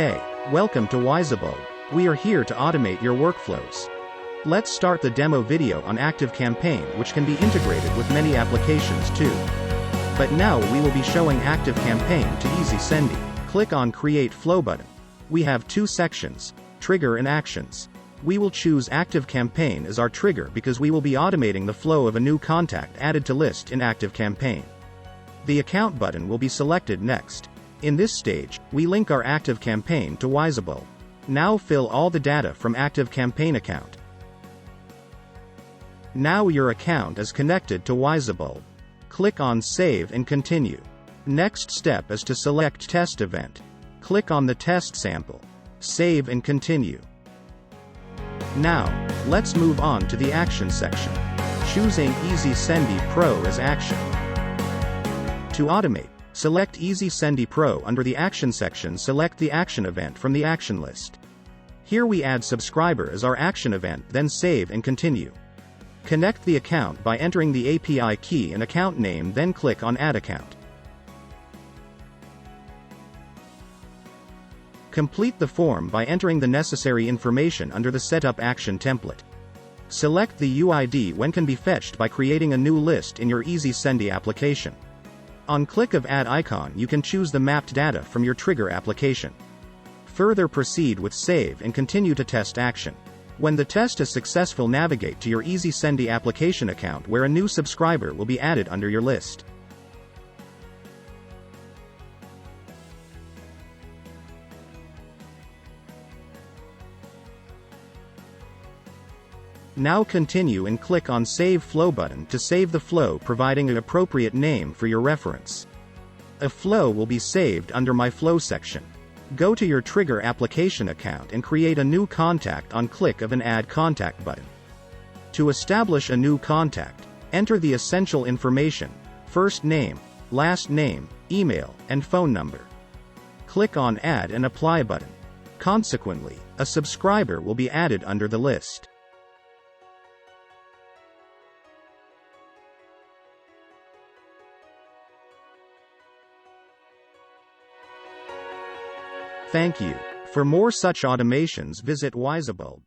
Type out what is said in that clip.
Hey, welcome to Wyzebulb. We are here to automate your workflows. Let's start the demo video on Active Campaign, which can be integrated with many applications too. But now we will be showing Active Campaign to Easysendy. Click on Create Flow button. We have two sections, Trigger and Actions. We will choose Active Campaign as our trigger because we will be automating the flow of a new contact added to list in Active Campaign. The Account button will be selected next. In this stage, we link our Active Campaign to Wyzebulb. Now fill all the data from Active Campaign account. Now your account is connected to Wyzebulb. Click on Save and Continue. Next step is to select Test Event. Click on the test sample. Save and continue. Now, let's move on to the Action section. Choosing Easysendy Pro as action. To automate, select Easysendy Pro. Under the Action section, select the action event from the action list. Here we add subscriber as our action event, then save and continue. Connect the account by entering the API key and account name, then click on Add Account. Complete the form by entering the necessary information under the Setup Action template. Select the UID when can be fetched by creating a new list in your Easysendy application. On click of Add icon, you can choose the mapped data from your trigger application. Further proceed with Save and continue to test action. When the test is successful, navigate to your Easysendy application account where a new subscriber will be added under your list. Now continue and click on Save Flow button to save the flow, providing an appropriate name for your reference. A flow will be saved under My Flow section. Go to your trigger application account and create a new contact on click of an Add Contact button. To establish a new contact, enter the essential information: first name, last name, email, and phone number. Click on Add and Apply button. Consequently, a subscriber will be added under the list. Thank you. For more such automations, visit Wyzebulb.